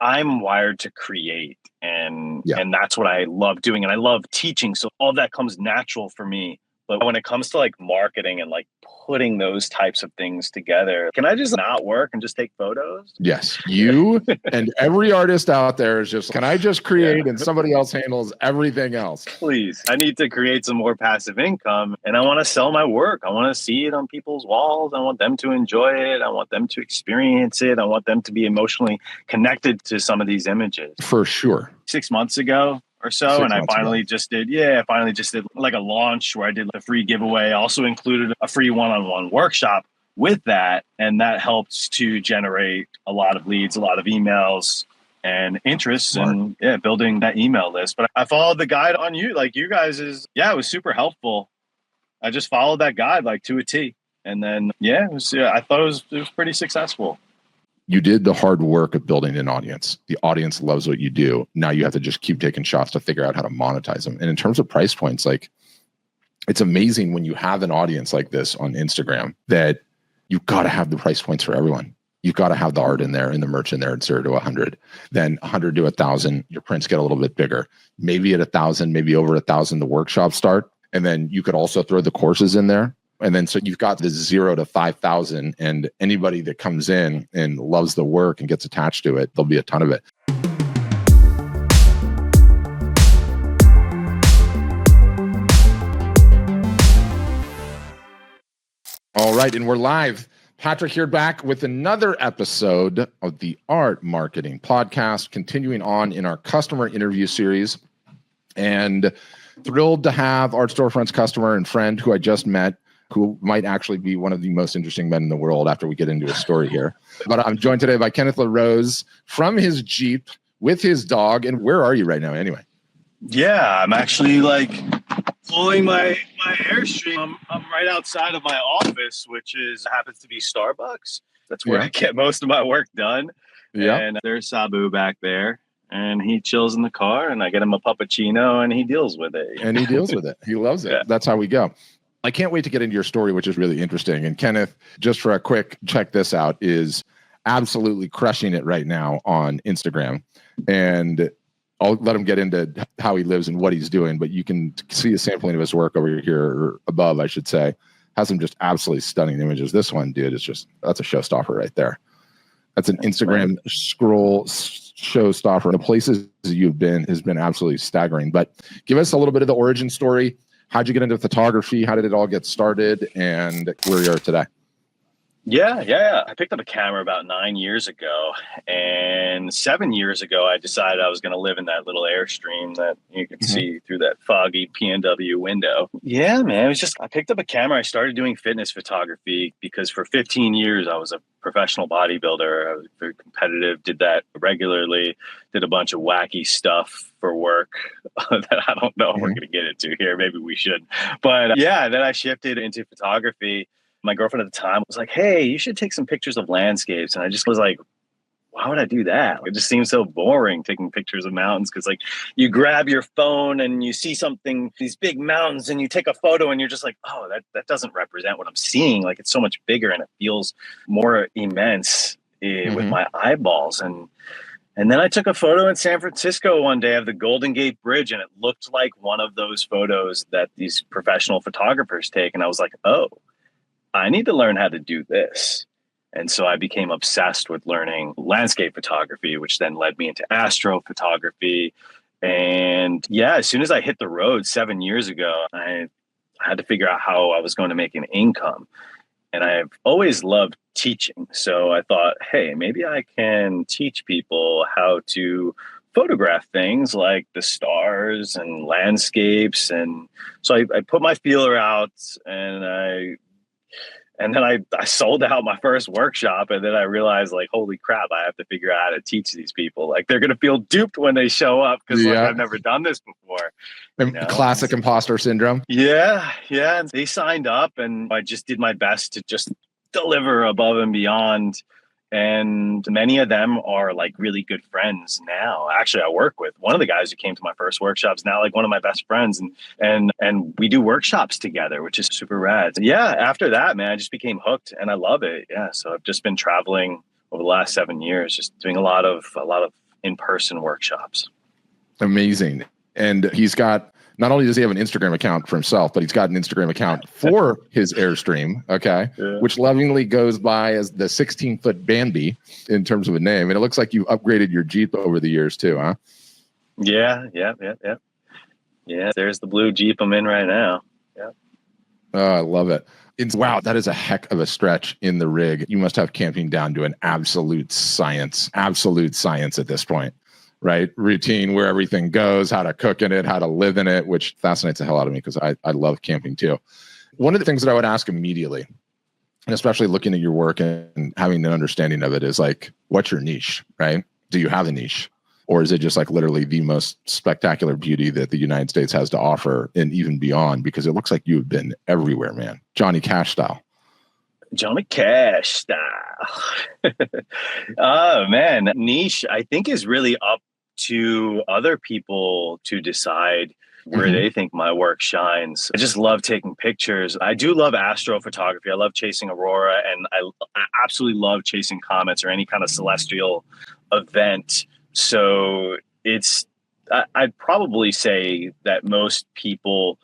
I'm wired to create, and Yeah. that's what I love doing, and I love teaching, so all that comes natural for me. But when it comes to like marketing and like putting those types of things together, can I just not work and just take photos? Yes. You and every artist out there is just, can I just create and somebody else handles everything else? Please. I need to create some more passive income, and I want to sell my work. I want to see it on people's walls. I want them to enjoy it. I want them to experience it. I want them to be emotionally connected to some of these images. For sure. 6 months ago or so, and I finally just did like a launch where I did a free giveaway. Also included a free one-on-one workshop with that, and that helps to generate a lot of leads, a lot of emails and interest, and building that email list. But I followed the guide on you, like you guys it was super helpful. I just followed that guide like to a T, and then I thought it was pretty successful. You did the hard work of building an audience. The audience loves what you do. Now you have to just keep taking shots to figure out how to monetize them. And in terms of price points, like, it's amazing when you have an audience like this on Instagram that you've got to have the price points for everyone. You've got to have the art in there and the merch in there at 0 to 100. Then 100 to 1,000, your prints get a little bit bigger. Maybe at 1,000, maybe over 1,000, the workshops start. And then you could also throw the courses in there. And then so you've got the 0 to 5,000, and anybody that comes in and loves the work and gets attached to it, there'll be a ton of it. All right, and we're live. Patrick here, back with another episode of the Art Marketing Podcast, continuing on in our customer interview series. And thrilled to have Art Storefronts customer and friend who I just met, who might actually be one of the most interesting men in the world after we get into his story here. But I'm joined today by Kenneth LaRose from his Jeep with his dog. And where are you right now anyway? Yeah, I'm actually like pulling my Airstream. I'm right outside of my office, which happens to be Starbucks. That's where I get most of my work done. Yeah. And there's Sabu back there, and he chills in the car, and I get him a puppuccino, and he deals with it. And he deals with it. He loves it. Yeah. That's how we go. I can't wait to get into your story, which is really interesting. And Kenneth, just for a quick check this out, is absolutely crushing it right now on Instagram. And I'll let him get into how he lives and what he's doing, but you can see a sampling of his work over here, or above, I should say. Has some just absolutely stunning images. This one, dude, that's a showstopper right there. That's an Instagram scroll showstopper. The places you've been has been absolutely staggering. But give us a little bit of the origin story. How'd you get into photography? How did it all get started? And where you are today? Yeah. I picked up a camera about 9 years ago, and 7 years ago, I decided I was going to live in that little Airstream that you could see through that foggy PNW window. Yeah, man, I picked up a camera. I started doing fitness photography because for 15 years, I was a professional bodybuilder. I was very competitive, did that regularly, did a bunch of wacky stuff for work that I don't know if we're going to get into here. Maybe we should. But then I shifted into photography. My girlfriend at the time was like, hey, you should take some pictures of landscapes. And I just was like, why would I do that? It just seems so boring taking pictures of mountains, because like you grab your phone and you see something, these big mountains, and you take a photo and you're just like, oh, that doesn't represent what I'm seeing. Like it's so much bigger and it feels more immense with my eyeballs. And then I took a photo in San Francisco one day of the Golden Gate Bridge, and it looked like one of those photos that these professional photographers take. And I was like, oh, I need to learn how to do this. And so I became obsessed with learning landscape photography, which then led me into astrophotography. And as soon as I hit the road 7 years ago, I had to figure out how I was going to make an income. And I've always loved teaching. So I thought, hey, maybe I can teach people how to photograph things like the stars and landscapes. And so I put my feeler out, and then I sold out my first workshop, and then I realized, like, holy crap, I have to figure out how to teach these people. Like, they're going to feel duped when they show up because I've never done this before. Classic imposter syndrome. Yeah. And they signed up, and I just did my best to just deliver above and beyond. And many of them are like really good friends now. Actually, I work with one of the guys who came to my first workshops now, like one of my best friends, and we do workshops together, which is super rad. After that, man, I just became hooked, and I love it. So I've just been traveling over the last 7 years, just doing a lot of in-person workshops. Amazing. And he's got, not only does he have an Instagram account for himself, but he's got an Instagram account for his Airstream, okay, which lovingly goes by as the 16-foot Bambi in terms of a name. And it looks like you've upgraded your Jeep over the years too, huh? Yeah. There's the blue Jeep I'm in right now. Yeah. Oh, I love it. Wow, that is a heck of a stretch in the rig. You must have camping down to an absolute science at this point. Right? Routine, where everything goes, how to cook in it, how to live in it, which fascinates the hell out of me because I love camping too. One of the things that I would ask immediately, and especially looking at your work and having an understanding of it, is like, what's your niche, right? Do you have a niche? Or is it just like literally the most spectacular beauty that the United States has to offer and even beyond? Because it looks like you've been everywhere, man. Johnny Cash style. Johnny Cash style. Oh, man. Niche, I think, is really up to other people to decide where they think my work shines. I just love taking pictures. I do love astrophotography. I love chasing aurora, and I absolutely love chasing comets or any kind of celestial event. So I'd probably say that most people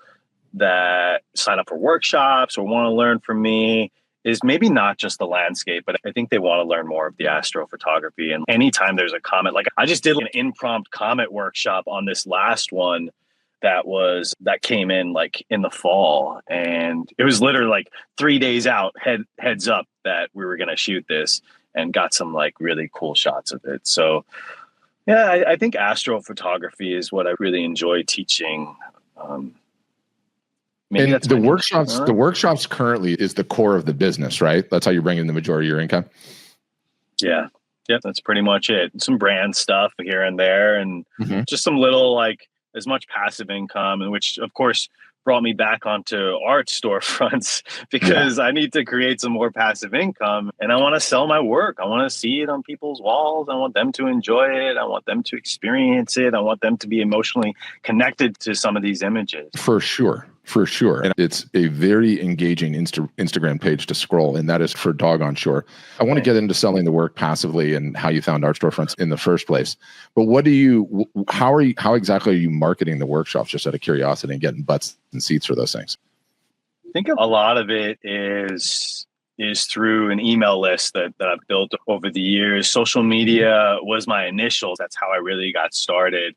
that sign up for workshops or want to learn from me is maybe not just the landscape, but I think they want to learn more of the astrophotography. And anytime there's a comet, like I just did an impromptu comet workshop on this last one that came in like in the fall. And it was literally like 3 days out, heads up that we were going to shoot this, and got some like really cool shots of it. So yeah, I think astrophotography is what I really enjoy teaching. And the workshops currently is the core of the business, right? That's how you bring in the majority of your income. Yeah. Yep. That's pretty much it. Some brand stuff here and there, and just some little, like, as much passive income, and which of course brought me back onto Art Storefronts because I need to create some more passive income, and I want to sell my work. I want to see it on people's walls. I want them to enjoy it. I want them to experience it. I want them to be emotionally connected to some of these images. For sure. And it's a very engaging Instagram page to scroll, and that is for doggone sure. I want to get into selling the work passively and how you found Art Storefronts in the first place. But how exactly are you marketing the workshops, just out of curiosity, and getting butts and seats for those things? I think a lot of it is through an email list that I've built over the years. Social media was my initials. That's how I really got started.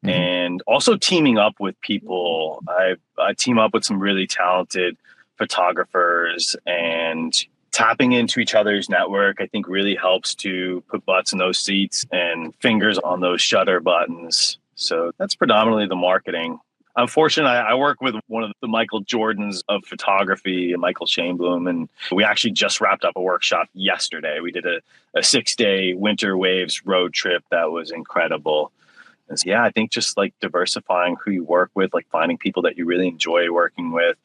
And also teaming up with people. I team up with some really talented photographers, and tapping into each other's network, I think, really helps to put butts in those seats and fingers on those shutter buttons. So that's predominantly the marketing. I'm fortunate. I work with one of the Michael Jordans of photography, Michael Shainbloom, and we actually just wrapped up a workshop yesterday. We did a 6-day winter waves road trip that was incredible. And so, yeah, I think just like diversifying who you work with, like finding people that you really enjoy working with,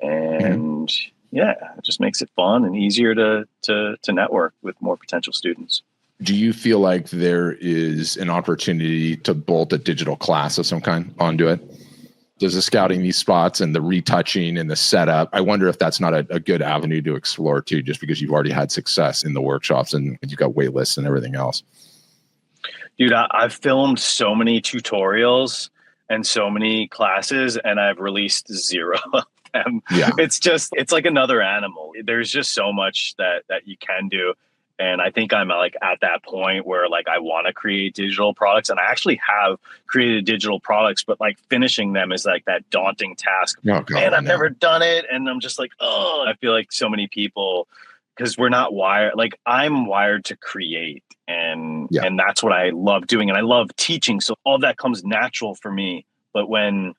and it just makes it fun and easier to network with more potential students. Do you feel like there is an opportunity to bolt a digital class of some kind onto it? Does the scouting these spots and the retouching and the setup, I wonder if that's not a good avenue to explore too, just because you've already had success in the workshops and you've got wait lists and everything else. Dude, I've filmed so many tutorials and so many classes, and I've released 0 of them. Yeah. It's like another animal. There's just so much that you can do. And I think I'm like at that point where like I want to create digital products, and I actually have created digital products, but like finishing them is like that daunting task. Oh, God, man, I've never done it. And I'm just like, oh, I feel like so many people, because we're not wired. Like I'm wired to create, and that's what I love doing. And I love teaching. So all that comes natural for me. But when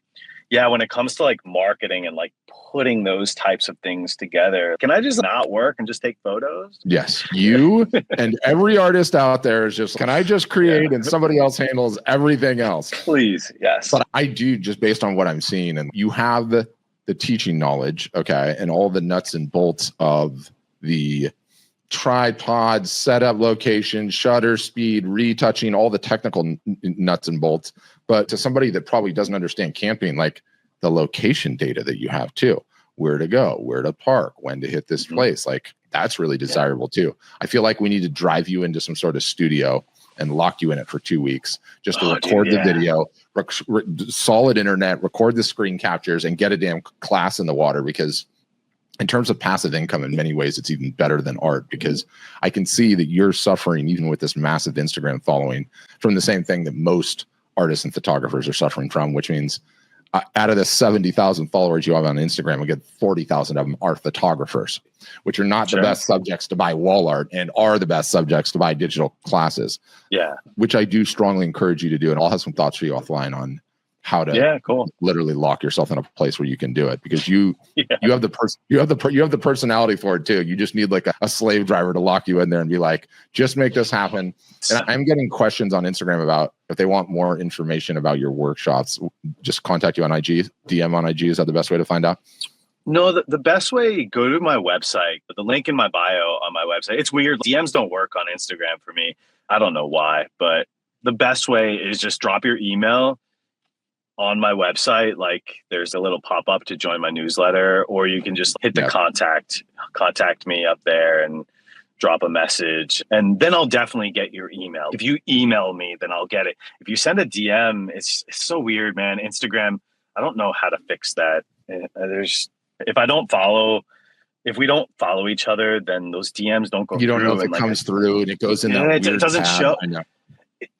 it comes to like marketing and like putting those types of things together, can I just not work and just take photos? Yes. You and every artist out there is just, can I just create and somebody else handles everything else? Please. Yes. But I do, just based on what I'm seeing, and you have the teaching knowledge, okay, and all the nuts and bolts of the tripod setup, location, shutter speed, retouching, all the technical nuts and bolts. But to somebody that probably doesn't understand camping, like the location data that you have too, where to go, where to park, when to hit this place, like that's really desirable too. I feel like we need to drive you into some sort of studio and lock you in it for 2 weeks just to record the video, solid internet, record the screen captures, and get a damn class in the water. Because in terms of passive income, in many ways, it's even better than art, because I can see that you're suffering, even with this massive Instagram following, from the same thing that most artists and photographers are suffering from, which means out of the 70,000 followers you have on Instagram, we get 40,000 of them are photographers, which are not the best subjects to buy wall art and are the best subjects to buy digital classes. Yeah. Which I do strongly encourage you to do. And I'll have some thoughts for you offline on how to literally lock yourself in a place where you can do it, because you have the personality for it too. You just need like a slave driver to lock you in there and be like, just make this happen. And I'm getting questions on Instagram about if they want more information about your workshops, just contact you on IG, DM on IG. Is that the best way to find out? No, the best way, go to my website, the link in my bio on my website. It's weird. DMs don't work on Instagram for me. I don't know why, but the best way is just drop your email on my website. Like there's a little pop-up to join my newsletter, or you can just hit the contact me up there and drop a message, and then I'll definitely get your email. If you email me, then I'll get it. If you send a DM, it's so weird, man. Instagram, I don't know how to fix that. If we don't follow each other, then those DMs don't go through. You don't know if it comes through and it goes in that weird it doesn't tab. show. I know.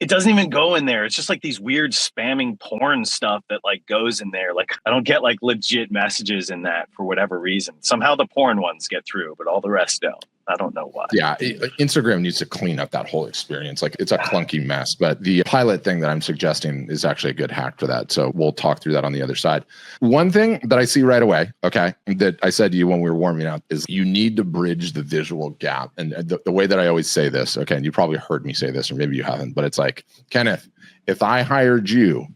It doesn't even go in there. It's just like these weird spamming porn stuff that like goes in there. Like I don't get like legit messages in that for whatever reason. Somehow the porn ones get through, but all the rest don't. I don't know why. Yeah, Instagram needs to clean up that whole experience. Like it's a clunky mess, but the pilot thing that I'm suggesting is actually a good hack for that. So we'll talk through that on the other side. One thing that I see right away, okay, that I said to you when we were warming up is you need to bridge the visual gap. And the way that I always say this, okay, and you probably heard me say this, or maybe you haven't, but it's like, Kenneth, if I hired you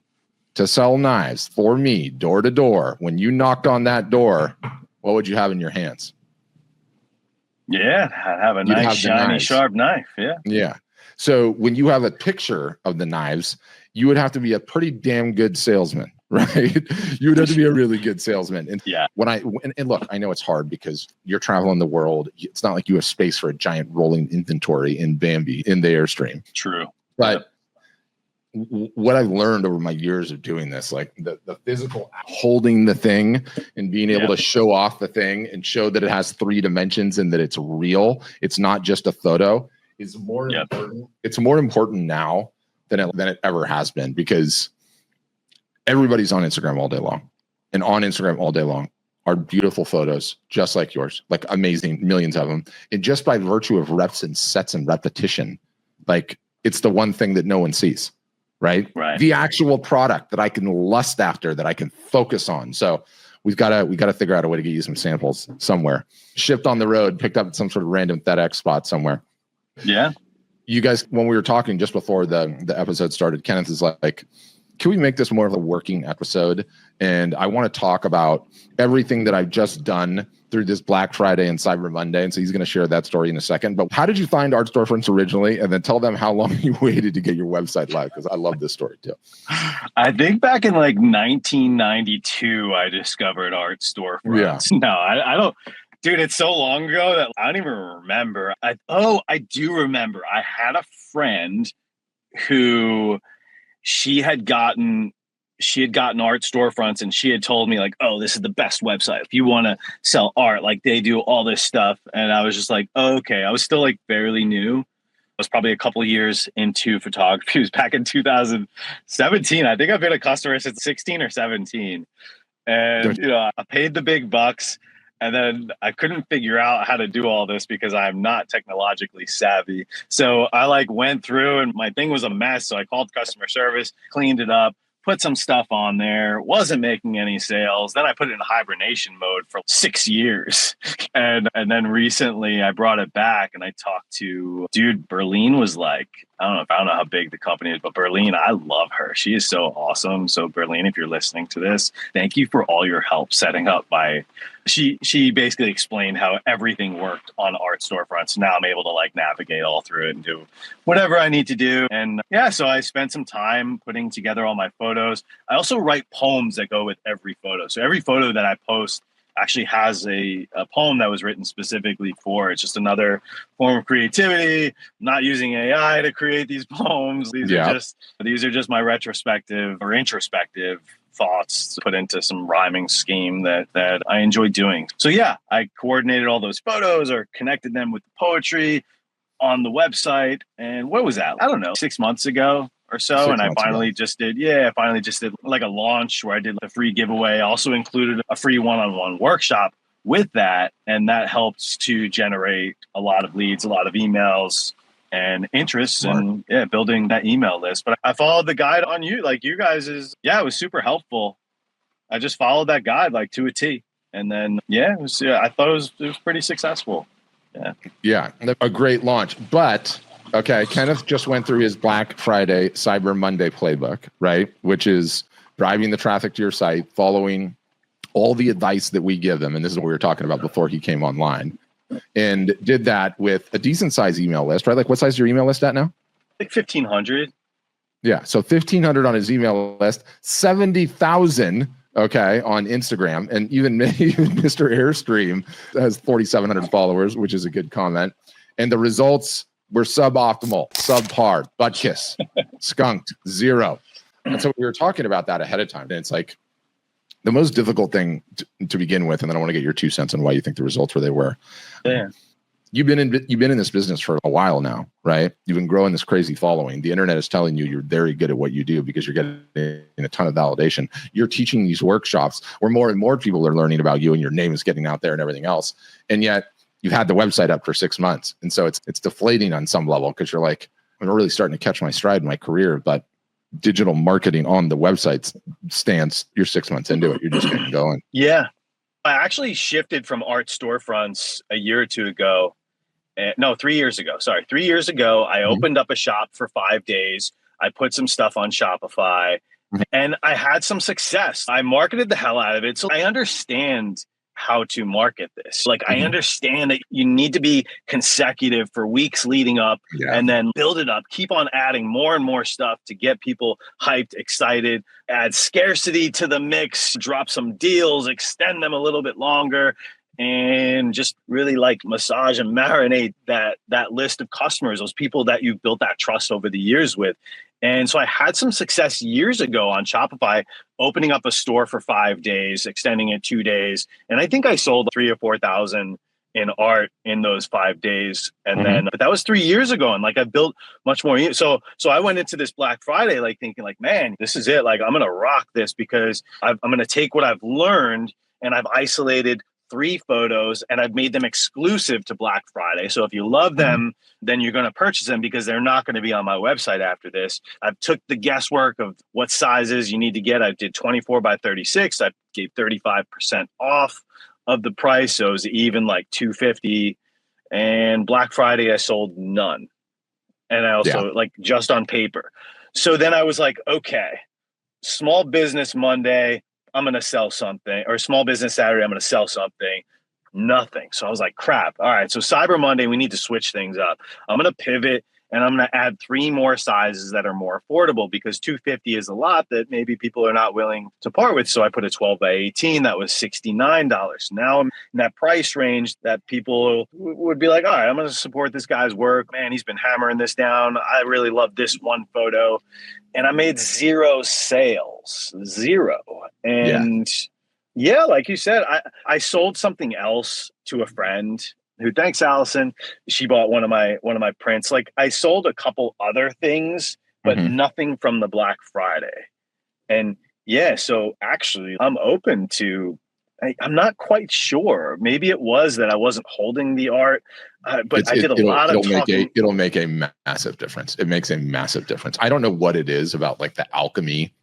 to sell knives for me door to door, when you knocked on that door, what would you have in your hands? Yeah, I have a nice, shiny, sharp knife. Yeah. Yeah. So when you have a picture of the knives, you would have to be a pretty damn good salesman, right? You would have to be a really good salesman. And and look, I know it's hard because you're traveling the world. It's not like you have space for a giant rolling inventory in Bambi in the Airstream. True. But what I've learned over my years of doing this, like the physical holding the thing and being able to show off the thing and show that it has 3 dimensions and that it's real, it's not just a photo, is more important. It's more important now than it ever has been, because everybody's on Instagram all day long, and on Instagram all day long are beautiful photos just like yours, like amazing, millions of them. And just by virtue of reps and sets and repetition, like it's the one thing that no one sees. Right. The actual product that I can lust after, that I can focus on. So we got to figure out a way to get you some samples somewhere, shipped on the road, picked up at some sort of random FedEx spot somewhere. Yeah. You guys, when we were talking just before the episode started, Kenneth is like, can we make this more of a working episode? And I want to talk about everything that I've just done through this Black Friday and Cyber Monday. And so he's going to share that story in a second. But how did you find Art Storefronts originally? And then tell them how long you waited to get your website live, because I love this story too. I think back in like 1992, I discovered Art Storefronts. Yeah. No, I don't. Dude, it's so long ago that I don't even remember. I do remember. I had a friend who she had gotten Art Storefronts, and she had told me like, oh, this is the best website if you want to sell art. Like they do all this stuff. And I was just like, oh, okay. I was still like fairly new. I was probably a couple of years into photography. It was back in 2017. I think I've been a customer since 16 or 17. And, I paid the big bucks. And then I couldn't figure out how to do all this because I'm not technologically savvy. So I like went through and my thing was a mess. So I called customer service, cleaned it up, put some stuff on there, wasn't making any sales. Then I put it in hibernation mode for 6 years. And then recently I brought it back and I talked to Berlin was like, I don't know how big the company is, but Berlin, I love her. She is so awesome. So Berlin, if you're listening to this, thank you for all your help setting up she basically explained how everything worked on Art Storefronts. Now I'm able to like navigate all through it and do whatever I need to do. And so I spent some time putting together all my photos. I also write poems that go with every photo. So every photo that I post actually has a poem that was written specifically for it. It's just another form of creativity, not using AI to create these poems. These are just my retrospective or introspective thoughts put into some rhyming scheme that I enjoy doing. So yeah, I coordinated all those photos or connected them with the poetry on the website. And what was that? I don't know, 6 months ago or so. And I finally just did like a launch where I did a free giveaway. Also included a free one-on-one workshop with that. And that helps to generate a lot of leads, a lot of emails and interest and building that email list. But I followed the guide on you guys it was super helpful. I just followed that guide like to a T. And then, I thought it was pretty successful. Yeah. A great launch. But okay, Kenneth just went through his Black Friday, Cyber Monday playbook, right? Which is driving the traffic to your site, following all the advice that we give them. And this is what we were talking about before he came online. And did that with a decent size email list, right? Like what size is your email list at now? Like 1,500. Yeah. So 1,500 on his email list, 70,000, okay, on Instagram. And even Mr. Airstream has 4,700 followers, which is a good comment. And the results were suboptimal, subpar, butt kiss, skunked, 0. And so we were talking about that ahead of time. And it's like the most difficult thing to begin with, and then I want to get your 2 cents on why you think the results were they were. Yeah. You've been in this business for a while now, right? You've been growing this crazy following. The internet is telling you you're very good at what you do because you're getting a ton of validation. You're teaching these workshops where more and more people are learning about you and your name is getting out there and everything else. And yet you've had the website up for 6 months. And so it's deflating on some level because you're like, I'm really starting to catch my stride in my career, but digital marketing on the website stance, you're 6 months into it. You're just getting going. Yeah. I actually shifted from Art Storefronts a year or two ago. 3 years ago. Sorry. 3 years ago, I opened up a shop for 5 days. I put some stuff on Shopify and I had some success. I marketed the hell out of it. So I understand how to market this. Like I understand that you need to be consecutive for weeks leading up and then build it up, keep on adding more and more stuff to get people hyped, excited, add scarcity to the mix, drop some deals, extend them a little bit longer, and just really like massage and marinate that list of customers, those people that you've built that trust over the years with. And so I had some success years ago on Shopify, opening up a store for 5 days, extending it 2 days. And I think I sold 3,000 or 4,000 in art in those 5 days. And then, but that was 3 years ago. And like I built much more. So I went into this Black Friday, like thinking like, man, this is it. Like I'm going to rock this because I'm going to take what I've learned and I've isolated 3 photos and I've made them exclusive to Black Friday. So if you love them, then you're going to purchase them because they're not going to be on my website after this. I've took the guesswork of what sizes you need to get. I did 24 by 36. I gave 35% off of the price. So it was even like $250. And Black Friday, I sold none. And I also like just on paper. So then I was like, okay, Small Business Monday, I'm going to sell something, or Small Business Saturday, I'm going to sell something. Nothing. So I was like, crap. All right. So Cyber Monday, we need to switch things up. I'm going to pivot and I'm going to add 3 more sizes that are more affordable because $250 is a lot that maybe people are not willing to part with. So I put a 12 by 18 that was $69. Now I'm in that price range that people would be like, all right, I'm going to support this guy's work. Man, he's been hammering this down. I really love this one photo. And I made 0 sales, 0. And like you said, I sold something else to a friend who, thanks Allison, she bought one of my prints. Like I sold a couple other things, but nothing from the Black Friday. And so actually I'm open to, I'm not quite sure. Maybe it was that I wasn't holding the art, but I did a lot of talking. It'll make a massive difference. It makes a massive difference. I don't know what it is about like the alchemy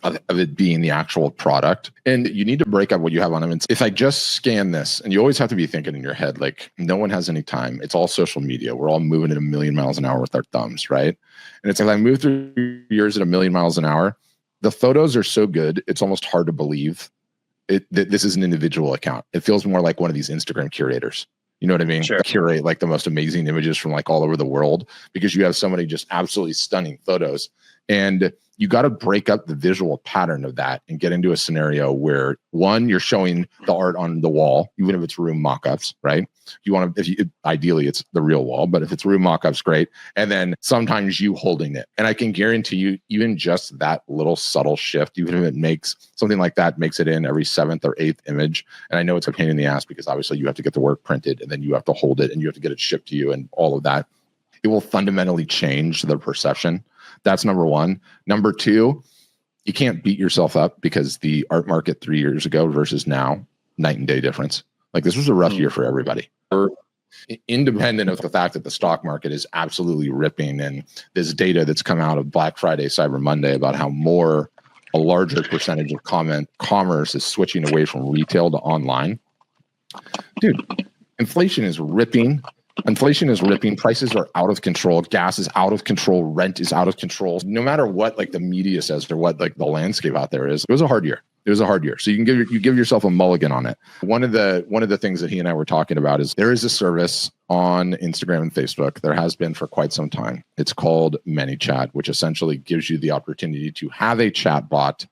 of it being the actual product. And you need to break up what you have on them. If I just scan this, and you always have to be thinking in your head, like no one has any time. It's all social media. We're all moving at 1,000,000 miles an hour with our thumbs, right? And it's like I move through yours at 1,000,000 miles an hour. The photos are so good, it's almost hard to believe that this is an individual account. It feels more like one of these Instagram curators. You know what I mean? Sure. Curate like the most amazing images from like all over the world because you have so many just absolutely stunning photos. And you got to break up the visual pattern of that and get into a scenario where, one, you're showing the art on the wall, even if it's room mock-ups, right? You want to, ideally it's the real wall, but if it's room mock-ups, great. And then sometimes you holding it. And I can guarantee you, even just that little subtle shift, even if it makes something like that, makes it in every 7th or 8th image. And I know it's a pain in the ass because obviously you have to get the work printed and then you have to hold it and you have to get it shipped to you and all of that. It will fundamentally change the perception. That's number one. Number two, you can't beat yourself up because the art market 3 years ago versus now, night and day difference. Like, this was a rough year for everybody. Independent of the fact that the stock market is absolutely ripping, and this data that's come out of Black Friday, Cyber Monday about how a larger percentage of commerce is switching away from retail to online. Dude, inflation is ripping. Prices are out of control. Gas is out of control. Rent is out of control. No matter what, like, the media says or what, like, the landscape out there is, it was a hard year. So you can give yourself a mulligan on it. One of the things that he and I were talking about is there is a service on Instagram and Facebook. There has been for quite some time. It's called ManyChat, which essentially gives you the opportunity to have a chat bot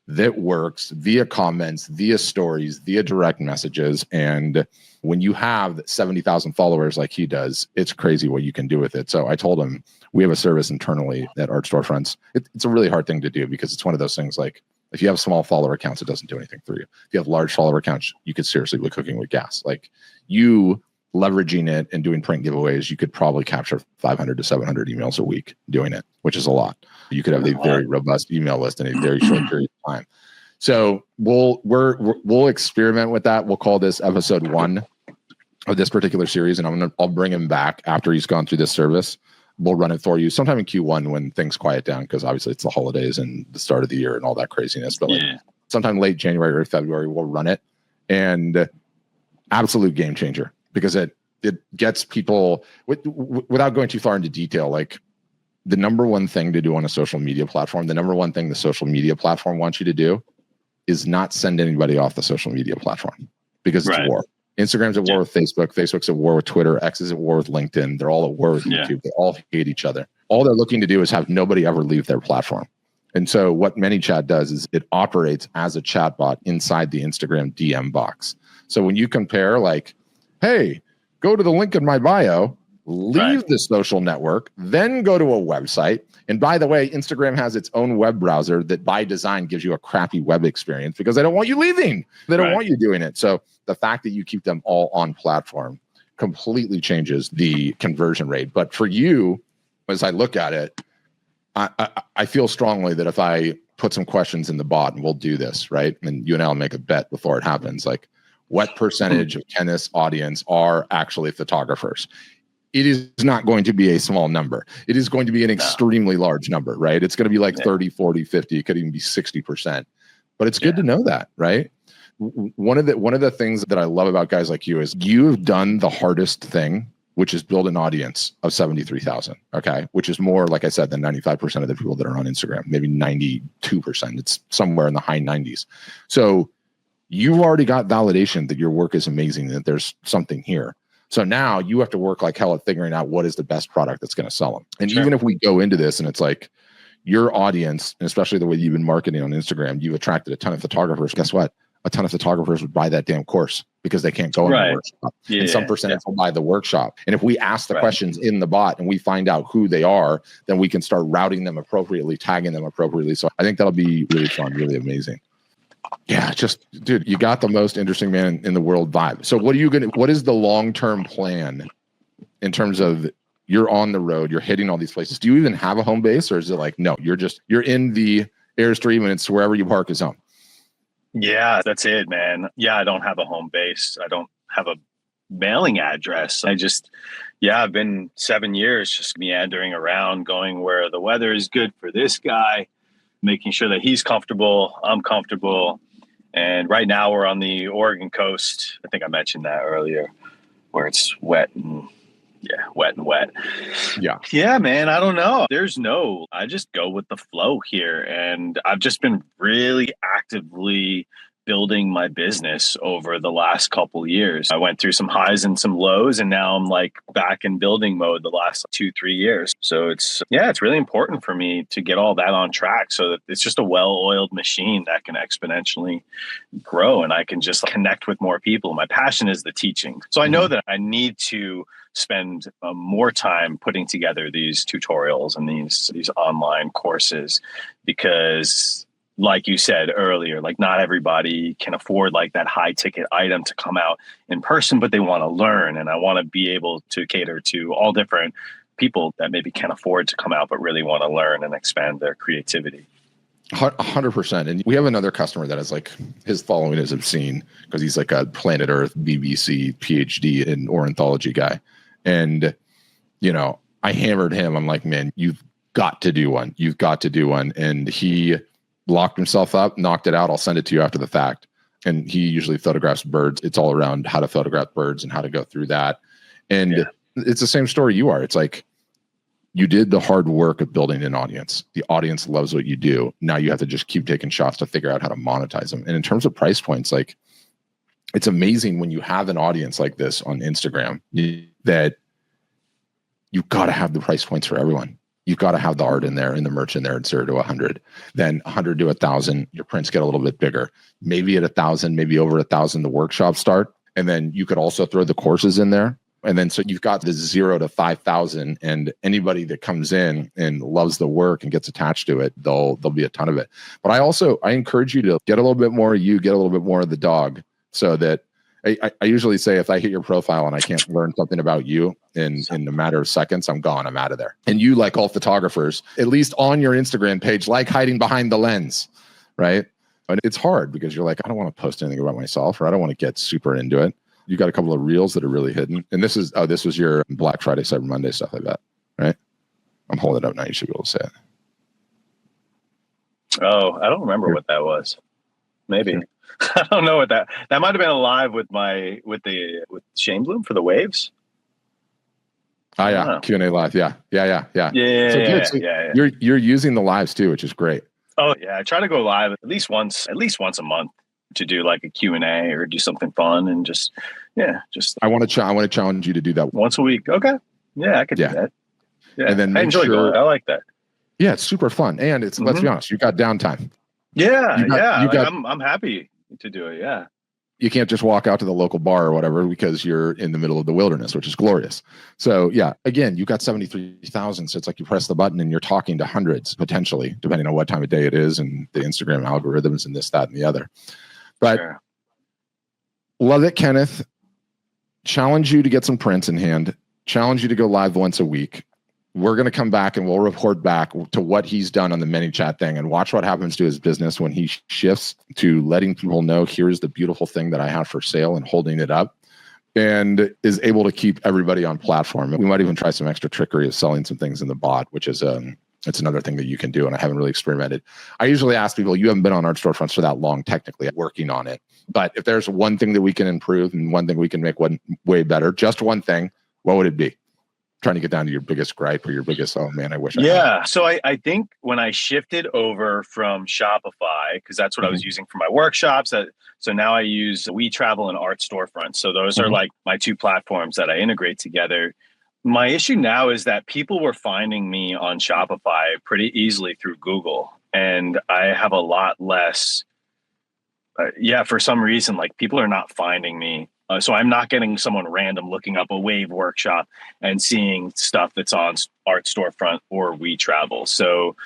that works via comments, via stories, via direct messages. And when you have 70,000 followers like he does, it's crazy what you can do with it. So I told him we have a service internally at Art Storefronts. It's a really hard thing to do because it's one of those things like, if you have small follower accounts, it doesn't do anything for you. If you have large follower accounts, you could seriously be cooking with gas. Like, you leveraging it and doing print giveaways, you could probably capture 500 to 700 emails a week doing it, which is a lot. You could have a very robust email list in a very short period of time. So we'll experiment with that. We'll call this episode 1 of this particular series, and I'll bring him back after he's gone through this service. We'll run it for you sometime in Q1 when things quiet down, because obviously it's the holidays and the start of the year and all that craziness. But like sometime late January or February, we'll run it, and absolute game changer, because it gets people, without going too far into detail, like, the number one thing to do on a social media platform, the number one thing the social media platform wants you to do is not send anybody off the social media platform, because it's a war. Instagram's at war with Facebook. Facebook's at war with Twitter. X is at war with LinkedIn. They're all at war with YouTube. They all hate each other. All they're looking to do is have nobody ever leave their platform. And so what ManyChat does is it operates as a chatbot inside the Instagram DM box. So when you compare, like, hey, go to the link in my bio, leave the social network, then go to a website. And by the way, Instagram has its own web browser that by design gives you a crappy web experience because they don't want you leaving. They don't want you doing it. So the fact that you keep them all on platform completely changes the conversion rate. But for you, as I look at it, I feel strongly that if I put some questions in the bot, and we'll do this, right? And you and I will make a bet before it happens, like, what percentage of Kenneth's audience are actually photographers? It is not going to be a small number. It is going to be an extremely large number, right? It's going to be like 30, 40, 50. It could even be 60%. But it's good to know that, right? One of the things that I love about guys like you is you've done the hardest thing, which is build an audience of 73,000, okay? Which is more, like I said, than 95% of the people that are on Instagram, maybe 92%. It's somewhere in the high 90s. So you've already got validation that your work is amazing, that there's something here. So now you have to work like hell at figuring out what is the best product that's going to sell them. And even if we go into this and it's like your audience, and especially the way you've been marketing on Instagram, you've attracted a ton of photographers. Guess what? A ton of photographers would buy that damn course because they can't go in the workshop. And some percentage will buy the workshop. And if we ask the questions in the bot and we find out who they are, then we can start routing them appropriately, tagging them appropriately. So I think that'll be really fun, really amazing. Yeah, just, dude, you got the most interesting man in the world vibe. So what is the long-term plan in terms of, you're on the road, you're hitting all these places? Do you even have a home base, or is it like, no, you're in the Airstream and it's wherever you park is home? Yeah, that's it, man. Yeah, I don't have a home base. I don't have a mailing address. I've been 7 years just meandering around, going where the weather is good for this guy, making sure that he's comfortable, I'm comfortable. And right now we're on the Oregon coast. I think I mentioned that earlier, where it's wet and wet. Yeah, man. I don't know. I just go with the flow here. And I've just been really actively building my business over the last couple years. I went through some highs and some lows, and now I'm like back in building mode the last 2-3 years. So it's really important for me to get all that on track so that it's just a well-oiled machine that can exponentially grow, and I can just connect with more people. My passion is the teaching. So I know that I need to spend more time putting together these tutorials and these online courses, because like you said earlier, like not everybody can afford like that high ticket item to come out in person, but they want to learn. And I want to be able to cater to all different people that maybe can't afford to come out, but really want to learn and expand their creativity. 100%. And we have another customer that is like, his following is obscene because he's like a Planet Earth, BBC, PhD in ornithology guy. And, you know, I hammered him. I'm like, man, you've got to do one. You've got to do one. And he locked himself up, knocked it out. I'll send it to you after the fact. And he usually photographs birds. It's all around how to photograph birds and how to go through that. And it's the same story you are. It's like, you did the hard work of building an audience. The audience loves what you do. Now you have to just keep taking shots to figure out how to monetize them. And in terms of price points, like, it's amazing when you have an audience like this on Instagram that you've got to have the price points for everyone. You've got to have the art in there and the merch in there at 0 to 100. Then 100 to 1,000, your prints get a little bit bigger. Maybe at 1,000, maybe over 1,000, the workshops start. And then you could also throw the courses in there. And then so you've got the 0 to 5,000, and anybody that comes in and loves the work and gets attached to it, there'll be a ton of it. But I encourage you to get a little bit more of you, get a little bit more of the dog, so that I usually say, if I hit your profile and I can't learn something about you in a matter of seconds, I'm gone. I'm out of there. And you, like all photographers, at least on your Instagram page, like hiding behind the lens, right? And it's hard because you're like, I don't want to post anything about myself, or I don't want to get super into it. You got a couple of reels that are really hidden. And this was your Black Friday, Cyber Monday stuff, I bet, right? I'm holding it up now. You should be able to say it. Oh, I don't remember what that was. Maybe. Sure. I don't know what that might have been live with Shane Bloom for the waves. Oh yeah, Q&A live. Yeah. So you're using the lives too, which is great. Oh yeah, I try to go live at least once a month to do like a Q&A or do something fun, and just I want to challenge you to do that once a week. Okay, yeah, I could do that. Yeah, and then I enjoy going. I like that. Yeah, it's super fun, and it's let's be honest, you've got downtime. I'm happy to do it. Yeah. You can't just walk out to the local bar or whatever because you're in the middle of the wilderness, which is glorious. So yeah, again, you've got 73,000. So it's like you press the button and you're talking to hundreds potentially, depending on what time of day it is and the Instagram algorithms and this, that, and the other. But love it, Kenneth. Challenge you to get some prints in hand. Challenge you to go live once a week. We're going to come back and we'll report back to what he's done on the ManyChat thing and watch what happens to his business when he shifts to letting people know, here's the beautiful thing that I have for sale, and holding it up, and is able to keep everybody on platform. We might even try some extra trickery of selling some things in the bot, which is it's another thing that you can do. And I haven't really experimented. I usually ask people, you haven't been on Art Storefronts for that long, technically working on it. But if there's one thing that we can improve and one thing we can make way better, just one thing, what would it be? Trying to get down to your biggest gripe or your biggest, oh man, I wish I had. So I think when I shifted over from Shopify, because that's what I was using for my workshops, so now I use WeTravel and Art Storefronts. So those are like my two platforms that I integrate together. My issue now is that people were finding me on Shopify pretty easily through Google, and I have a lot less. For some reason, like people are not finding me. So I'm not getting someone random looking up a wave workshop and seeing stuff that's on Art Storefront or WeTravel. So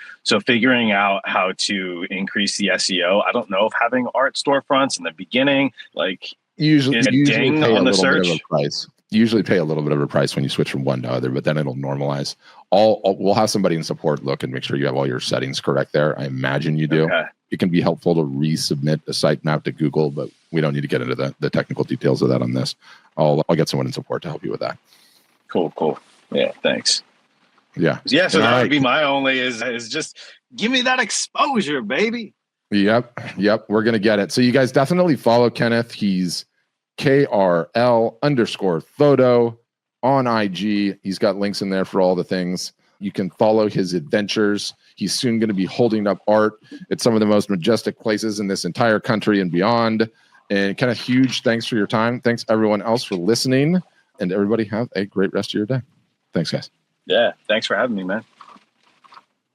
figuring out how to increase the SEO. I don't know if having Art Storefronts in the beginning, like usually ding on the search. Usually pay a little bit of a price when you switch from one to other, but then it'll normalize. We'll have somebody in support look and make sure you have all your settings correct there. I imagine you do. Okay. It can be helpful to resubmit a sitemap to Google, but we don't need to get into the technical details of that on this. I'll get someone in support to help you with that. Cool. Yeah, thanks. Yeah. So that would be my only is just give me that exposure, baby. Yep. We're going to get it. So you guys definitely follow Kenneth. He's KRL_photo on IG. He's got links in there for all the things. You can follow his adventures. He's soon going to be holding up art at some of the most majestic places in this entire country and beyond. And Kenneth, huge thanks for your time. Thanks everyone else for listening, and everybody have a great rest of your day. Thanks, guys. Yeah, thanks for having me, man.